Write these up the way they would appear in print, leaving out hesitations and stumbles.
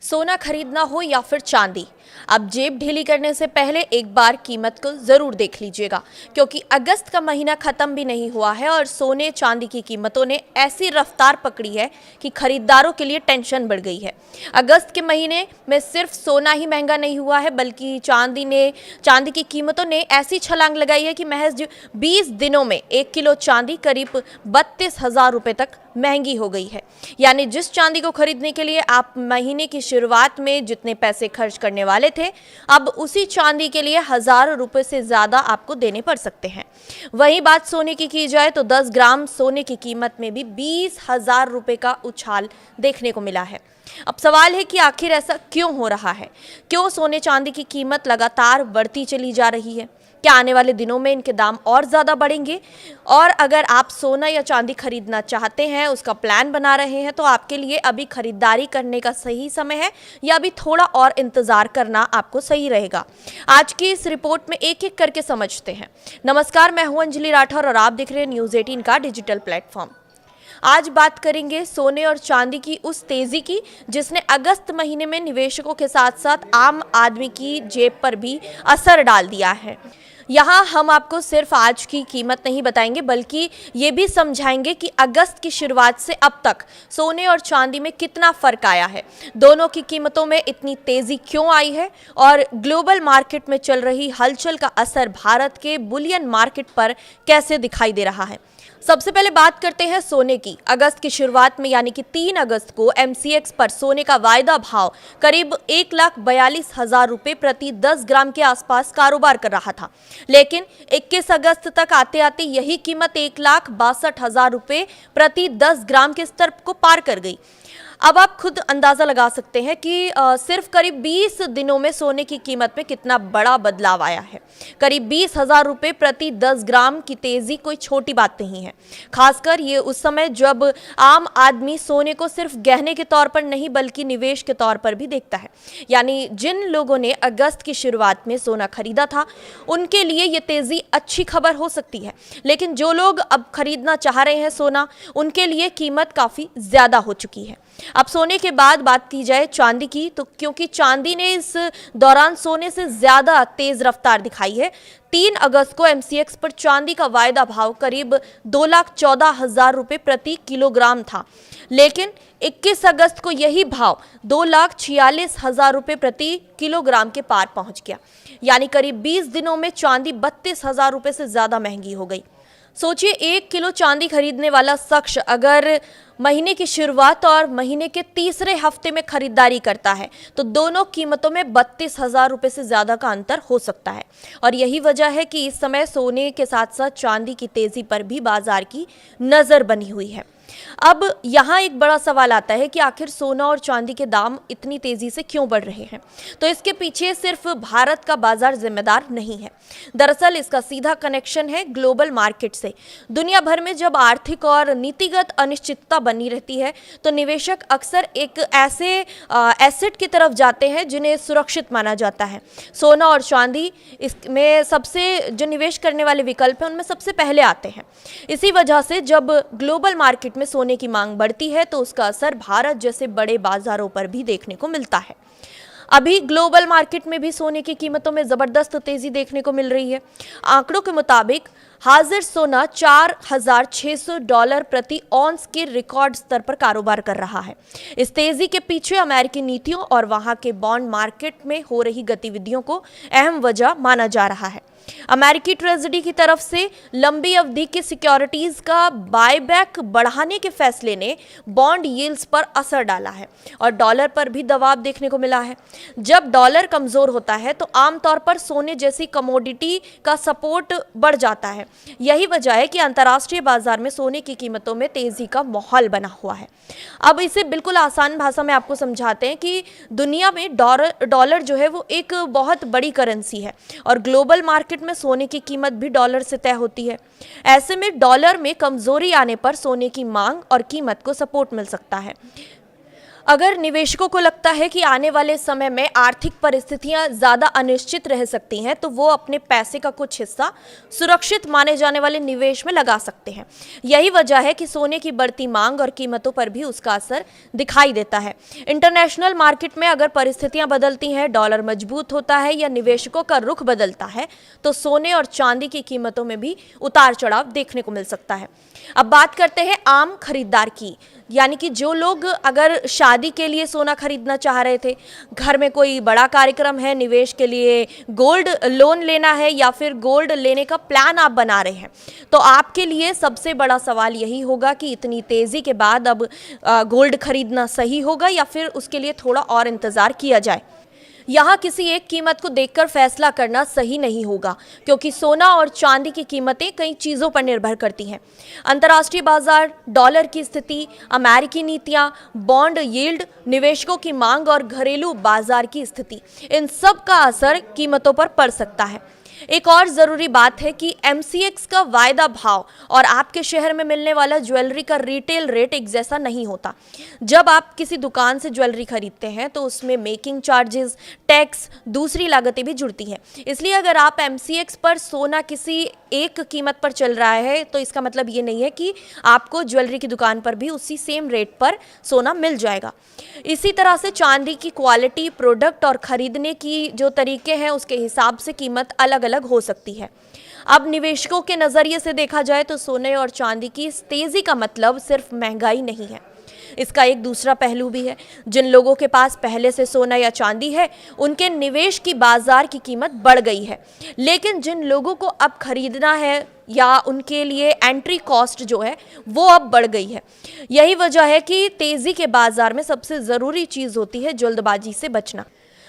सोना खरीदना हो या फिर चांदी, अब जेब ढीली करने से पहले एक बार कीमत को जरूर देख लीजिएगा, क्योंकि अगस्त का महीना खत्म भी नहीं हुआ है और सोने चांदी की कीमतों ने ऐसी रफ्तार पकड़ी है कि खरीदारों के लिए टेंशन बढ़ गई है। अगस्त के महीने में सिर्फ सोना ही महंगा नहीं हुआ है, बल्कि चांदी की कीमतों ने ऐसी छलांग लगाई है कि महज 20 दिनों में 1 किलो चांदी करीब 32,000 रुपए तक महंगी हो गई है। यानी जिस चांदी को खरीदने के लिए आप महीने की शुरुआत में जितने पैसे खर्च करने वाले थे, अब उसी चांदी के लिए हजारों रुपए से ज्यादा आपको देने पड़ सकते हैं। वही बात सोने की जाए तो 10 ग्राम सोने की कीमत में भी 20,000 रुपए का उछाल देखने को मिला है। अब सवाल है कि आखिर ऐसा क्यों हो रहा है? क्यों सोने चांदी की कीमत लगातार बढ़ती चली जा रही है? क्या आने वाले दिनों में इनके दाम और ज़्यादा बढ़ेंगे? और अगर आप सोना या चांदी खरीदना चाहते हैं, उसका प्लान बना रहे हैं, तो आपके लिए अभी खरीदारी करने का सही समय है या अभी थोड़ा और इंतज़ार करना आपको सही रहेगा? आज की इस रिपोर्ट में एक एक करके समझते हैं। नमस्कार, मैं हूं अंजलि राठौर और आप देख रहे हैं न्यूज़ 18 का डिजिटल प्लेटफॉर्म। आज बात करेंगे सोने और चांदी की उस तेजी की जिसने अगस्त महीने में निवेशकों के साथ साथ आम आदमी की जेब पर भी असर डाल दिया है। यहाँ हम आपको सिर्फ आज की कीमत नहीं बताएंगे, बल्कि ये भी समझाएंगे कि अगस्त की शुरुआत से अब तक सोने और चांदी में कितना फर्क आया है, दोनों की कीमतों में इतनी तेजी क्यों आई है और ग्लोबल मार्केट में चल रही हलचल का असर भारत के बुलियन मार्केट पर कैसे दिखाई दे रहा है। सबसे पहले बात करते हैं सोने की। अगस्त की शुरुआत में यानी कि 3 अगस्त को एमसीएक्स पर सोने का वायदा भाव करीब 1,42,000 रुपए प्रति 10 ग्राम के आसपास कारोबार कर रहा था, लेकिन 21 अगस्त तक आते आते यही कीमत 1,62,000 रुपए प्रति 10 ग्राम के स्तर को पार कर गई। अब आप खुद अंदाजा लगा सकते हैं कि सिर्फ करीब 20 दिनों में सोने की कीमत में कितना बड़ा बदलाव आया है। करीब 20,000 रुपए प्रति 10 ग्राम की तेजी कोई छोटी बात नहीं है, खासकर ये उस समय जब आम आदमी सोने को सिर्फ गहने के तौर पर नहीं बल्कि निवेश के तौर पर भी देखता है। यानी जिन लोगों ने अगस्त की शुरुआत में सोना खरीदा था, उनके लिए ये तेजी अच्छी खबर हो सकती है, लेकिन जो लोग अब खरीदना चाह रहे हैं सोना, उनके लिए कीमत काफी ज्यादा हो चुकी है। अब सोने के बाद बात की जाए चांदी की, तो क्योंकि चांदी ने इस दौरान सोने से ज्यादा तेज रफ्तार दिखाई है। 3 अगस्त को एमसीएक्स पर चांदी का वायदा भाव करीब 2,14,000 रुपए प्रति किलोग्राम था, लेकिन 21 अगस्त को यही भाव 2,46,000 रुपए प्रति किलोग्राम के पार पहुंच गया। यानी करीब 20 दिनों में चांदी 32,000 रुपए से ज्यादा महंगी हो गई। सोचिए, 1 किलो चांदी खरीदने वाला शख्स अगर महीने की शुरुआत और महीने के तीसरे हफ्ते में खरीदारी करता है, तो दोनों कीमतों में 32,000 रुपए से ज्यादा का अंतर हो सकता है। और यही वजह है कि इस समय सोने के साथ साथ चांदी की तेजी पर भी बाजार की नजर बनी हुई है। अब यहाँ एक बड़ा सवाल आता है कि आखिर सोना और चांदी के दाम इतनी तेजी से क्यों बढ़ रहे हैं? तो इसके पीछे सिर्फ भारत का बाजार जिम्मेदार नहीं है। दरअसल इसका सीधा कनेक्शन है ग्लोबल मार्केट से। दुनिया भर में जब आर्थिक और नीतिगत अनिश्चितता बनी रहती है, तो निवेशक अक्सर एक ऐसे एसेट की तरफ जाते हैं जिन्हें सुरक्षित माना जाता है। सोना और चांदी इसमें सबसे जो निवेश करने वाले विकल्प हैं, उनमें सबसे पहले आते हैं। इसी वजह से जब ग्लोबल मार्केट में सोने की मांग बढ़ती है, तो उसका असर भारत जैसे बड़े बाजारों पर भी देखने को मिलता है। अभी ग्लोबल मार्केट में भी सोने की कीमतों में जबरदस्त तेजी देखने को मिल रही है। आंकड़ों के मुताबिक हाजिर सोना $4,600 प्रति ऑन्स के रिकॉर्ड स्तर पर कारोबार कर रहा है। इस तेजी के पीछे अमेरिकी नीतियों और वहां के बॉन्ड मार्केट में हो रही गतिविधियों को अहम वजह माना जा रहा है। अमेरिकी ट्रेजरी की तरफ से लंबी अवधि की सिक्योरिटीज का बायबैक बढ़ाने के फैसले ने बॉन्ड यील्ड्स पर असर डाला है और डॉलर पर भी दबाव देखने को मिला है। जब डॉलर कमजोर होता है, तो आमतौर पर सोने जैसी कमोडिटी का सपोर्ट बढ़ जाता है। यही वजह है कि अंतर्राष्ट्रीय बाजार में सोने की कीमतों में तेजी का माहौल बना हुआ है। अब इसे बिल्कुल आसान भाषा में आपको समझाते हैं कि दुनिया में डॉलर जो है वो एक बहुत बड़ी करेंसी है और ग्लोबल मार्केट में सोने की कीमत भी डॉलर से तय होती है। ऐसे में डॉलर में कमजोरी आने पर सोने की मांग और कीमत को सपोर्ट मिल सकता है। अगर निवेशकों को लगता है कि आने वाले समय में आर्थिक परिस्थितियां ज़्यादा अनिश्चित रह सकती हैं, तो वो अपने पैसे का कुछ हिस्सा सुरक्षित माने जाने वाले निवेश में लगा सकते हैं। यही वजह है कि सोने की बढ़ती मांग और कीमतों पर भी उसका असर दिखाई देता है। इंटरनेशनल मार्केट में अगर परिस्थितियां बदलती हैं, डॉलर मजबूत होता है या निवेशकों का रुख बदलता है, तो सोने और चांदी की कीमतों में भी उतार चढ़ाव देखने को मिल सकता है। अब बात करते हैं आम खरीदार की, यानी कि जो लोग अगर शादी के लिए सोना खरीदना चाह रहे थे, घर में कोई बड़ा कार्यक्रम है, निवेश के लिए गोल्ड लोन लेना है या फिर गोल्ड लेने का प्लान आप बना रहे हैं, तो आपके लिए सबसे बड़ा सवाल यही होगा कि इतनी तेज़ी के बाद अब गोल्ड खरीदना सही होगा या फिर उसके लिए थोड़ा और इंतज़ार किया जाए। यहाँ किसी एक कीमत को देखकर फैसला करना सही नहीं होगा, क्योंकि सोना और चांदी की कीमतें कई चीज़ों पर निर्भर करती हैं। अंतर्राष्ट्रीय बाजार, डॉलर की स्थिति, अमेरिकी नीतियाँ, बॉन्ड यील्ड, निवेशकों की मांग और घरेलू बाजार की स्थिति, इन सब का असर कीमतों पर पड़ सकता है। एक और ज़रूरी बात है कि MCX का वायदा भाव और आपके शहर में मिलने वाला ज्वेलरी का रिटेल रेट एक जैसा नहीं होता। जब आप किसी दुकान से ज्वेलरी खरीदते हैं तो उसमें मेकिंग चार्जेस, टैक्स, दूसरी लागतें भी जुड़ती हैं। इसलिए अगर आप MCX पर सोना किसी एक कीमत पर चल रहा है, तो इसका मतलब ये नहीं है कि आपको ज्वेलरी की दुकान पर भी उसी सेम रेट पर सोना मिल जाएगा। इसी तरह से चांदी की क्वालिटी, प्रोडक्ट और खरीदने की जो तरीके हैं, उसके हिसाब से कीमत अलग अलग हो सकती है। अब निवेशकों के नज़रिए से देखा जाए तो सोने और चांदी की इस तेज़ी का मतलब सिर्फ महंगाई नहीं है, इसका एक दूसरा पहलू भी है। जिन लोगों के पास पहले से सोना या चांदी है, उनके निवेश की बाजार की कीमत बढ़ गई है, लेकिन जिन लोगों को अब खरीदना है या उनके लिए एंट्री कॉस्ट जो है वो अब बढ़ गई है। यही वजह है कि तेज़ी के बाजार में सबसे ज़रूरी चीज़ होती है जल्दबाजी से बचना।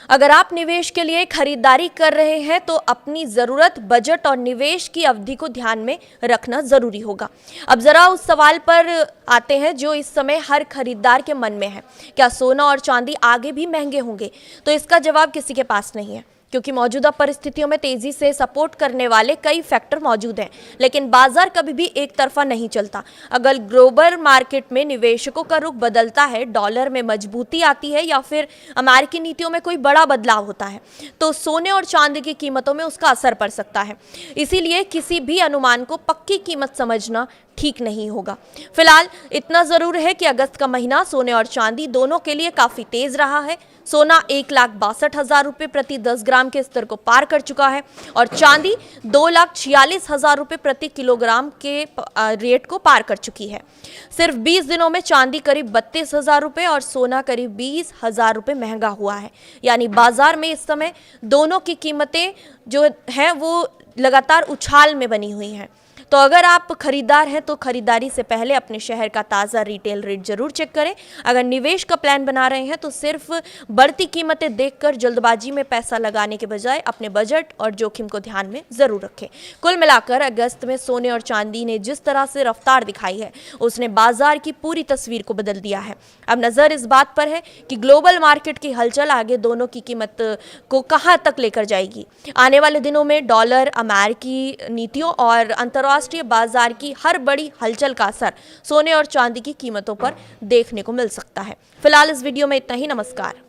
अगर आप निवेश के लिए खरीदारी कर रहे हैं तो अपनी ज़रूरत, बजट और निवेश की अवधि को ध्यान में रखना ज़रूरी होगा। अब ज़रा उस सवाल पर आते हैं जो इस समय हर खरीदार के मन में है, क्या सोना और चांदी आगे भी महंगे होंगे? तो इसका जवाब किसी के पास नहीं है, क्योंकि मौजूदा परिस्थितियों में तेज़ी से सपोर्ट करने वाले कई फैक्टर मौजूद हैं, लेकिन बाजार कभी भी एक तरफा नहीं चलता। अगर ग्लोबल मार्केट में निवेशकों का रुख बदलता है, डॉलर में मजबूती आती है या फिर अमेरिकी नीतियों में कोई बड़ा बदलाव होता है, तो सोने और चांदी की कीमतों में उसका असर पड़ सकता है। इसीलिए किसी भी अनुमान को पक्की कीमत समझना ठीक नहीं होगा। फिलहाल इतना ज़रूर है कि अगस्त का महीना सोने और चांदी दोनों के लिए काफ़ी तेज़ रहा है। सोना 1,62,000 रुपये प्रति 10 ग्राम के स्तर को पार कर चुका है और चांदी 2,46,000 रुपये प्रति किलोग्राम के रेट को पार कर चुकी है। सिर्फ 20 दिनों में चांदी करीब 32,000 रुपये और सोना करीब 20,000 रुपये महंगा हुआ है। यानी बाजार में इस समय दोनों की कीमतें जो हैं वो लगातार उछाल में बनी हुई हैं। तो अगर आप खरीदार हैं तो खरीदारी से पहले अपने शहर का ताज़ा रिटेल रेट जरूर चेक करें। अगर निवेश का प्लान बना रहे हैं तो सिर्फ बढ़ती कीमतें देखकर जल्दबाजी में पैसा लगाने के बजाय अपने बजट और जोखिम को ध्यान में ज़रूर रखें। कुल मिलाकर अगस्त में सोने और चांदी ने जिस तरह से रफ्तार दिखाई है, उसने बाजार की पूरी तस्वीर को बदल दिया है। अब नज़र इस बात पर है कि ग्लोबल मार्केट की हलचल आगे दोनों की कीमत को कहाँ तक लेकर जाएगी। आने वाले दिनों में डॉलर, अमेरिकी नीतियों और अंतर्राष्ट्रीय बाजार की हर बड़ी हलचल का असर सोने और चांदी की कीमतों पर देखने को मिल सकता है। फिलहाल इस वीडियो में इतना ही। नमस्कार।